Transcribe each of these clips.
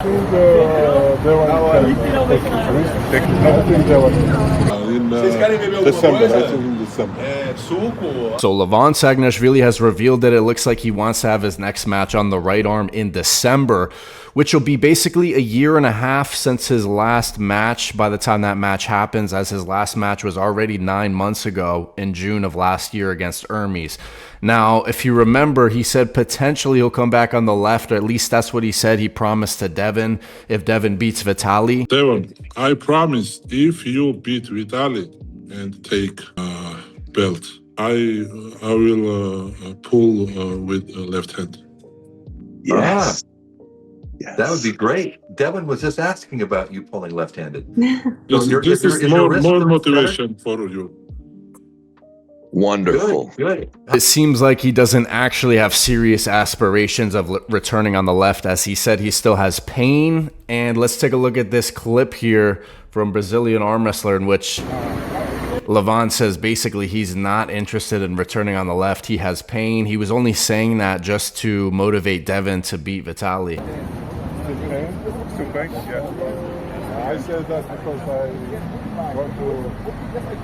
So Levan Sagnashvili has revealed that it looks like he wants to have his next match on the right arm in December, which will be basically a year and a half since his last match by the time that match happens, as his last match was already 9 months ago in June of last year against Hermes. Now, if you remember, he said potentially he'll come back on the left, or at least that's what he said he promised to Devon if Devon beats Vitaly. Devon, I promise if you beat Vitaly and take belt, I will pull with left hand. Yes. Yes. That would be great. Devon was just asking about you pulling left-handed. This is more motivation for you. Wonderful. Good. It seems like he doesn't actually have serious aspirations of returning on the left, as he said he still has pain. And let's take a look at this clip here from Brazilian arm wrestler, in which Levan says basically he's not interested in returning on the left. He has pain. He was only saying that just to motivate Devon to beat Vitaly. Still pain? Yeah. I said that because I want to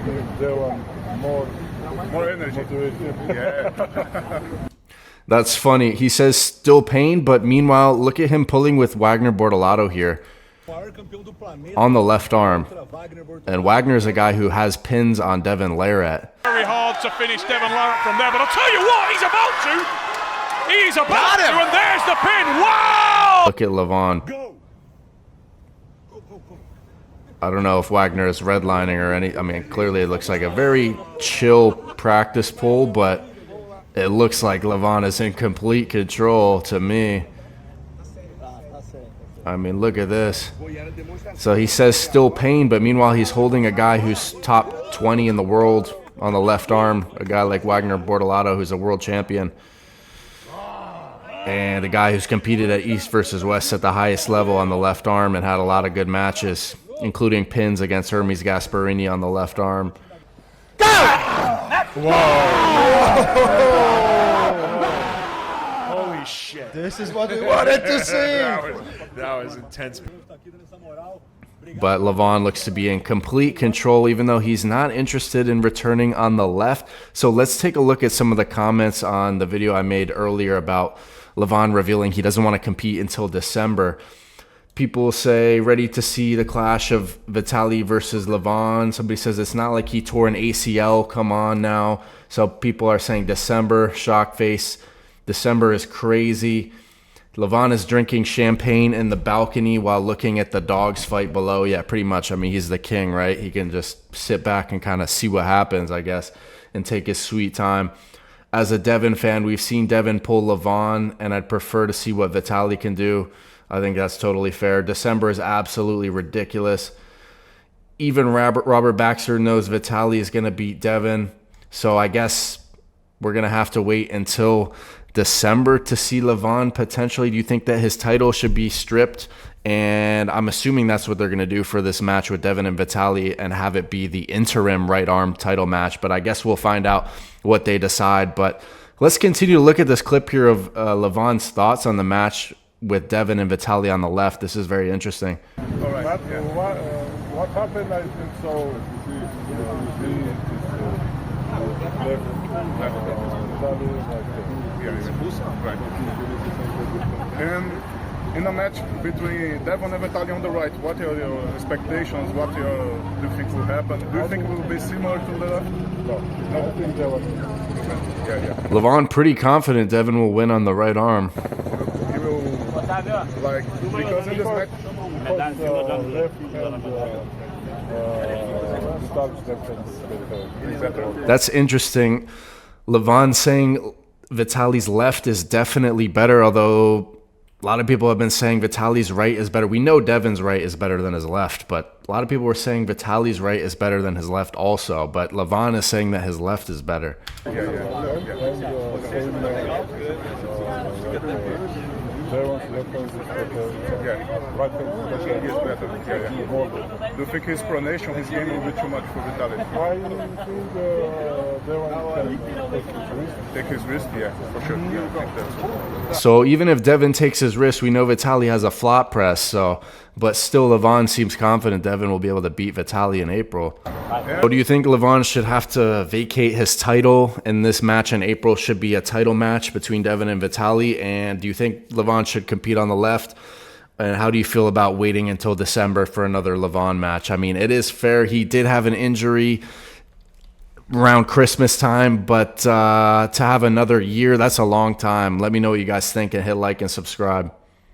give Devon more energy. Yeah. That's funny. He says still pain, but meanwhile, look at him pulling with Wagner Bortolato here on the left arm. And Wagner's a guy who has pins on Devon Larratt. Very hard to finish Devon Larratt from there, but I'll tell you what, he's about to. He's about to, and there's the pin. Wow! Look at Levan. I don't know if Wagner is redlining or any. I mean, clearly it looks like a very chill practice pull, but it looks like Levan is in complete control to me. I mean, look at this. So he says still pain, but meanwhile he's holding a guy who's top 20 in the world on the left arm, a guy like Wagner Bortolato, who's a world champion, and a guy who's competed at East versus West at the highest level on the left arm and had a lot of good matches, including pins against Hermes Gasparini on the left arm. Holy shit. This is what we wanted to see. That was intense. But Levan looks to be in complete control, even though he's not interested in returning on the left. So let's take a look at some of the comments on the video I made earlier about Levan revealing he doesn't want to compete until December. People say, ready to see the clash of Vitaly versus Levan. Somebody says it's not like he tore an ACL. Come on now. So people are saying December, shock face. December is crazy. Levan is drinking champagne in the balcony while looking at the dogs fight below. Yeah, pretty much. I mean, he's the king, right? He can just sit back and kind of see what happens, I guess, and take his sweet time. As a Devon fan, we've seen Devon pull Levan, and I'd prefer to see what Vitaly can do. I think that's totally fair. December is absolutely ridiculous. Even Robert Baxter knows Vitaly is going to beat Devon. So I guess we're going to have to wait until December to see Levan potentially. Do you think that his title should be stripped? And I'm assuming that's what they're going to do for this match with Devon and Vitaly and have it be the interim right arm title match. But I guess we'll find out what they decide. But let's continue to look at this clip here of Levan's thoughts on the match with Devon and Vitaly on the left. This is very interesting. All right. What happened, I think so, and in a match between Devon and Vitaly on the right, what are your expectations? Do you think will happen? Do you think it will be similar to the left? No. I think Devon. Levan pretty confident Devon will win on the right arm. He will, like, because in this match, That's interesting. Levan saying Vitaly's left is definitely better, although a lot of people have been saying Vitaly's right is better. We know Devon's right is better than his left, but a lot of people were saying Vitaly's right is better than his left also. But Levan is saying that his left is better. Right hand is better. Do you think his pronation, his game will be too much for Vitaly? I think Devon can take his risk. Take his risk? Yeah, for sure. Yeah, I think that's So even if Devon takes his risk, we know Vitaly has a flop press. So, but still, Levan seems confident Devon will be able to beat Vitaly in April. So do you think Levan should have to vacate his title, and this match in April should be a title match between Devon and Vitaly? And do you think Levan should compete on the left? And how do you feel about waiting until December for another Levan match? I mean, it is fair. He did have an injury around Christmas time, but to have another year, that's a long time. Let me know what you guys think and hit like and subscribe.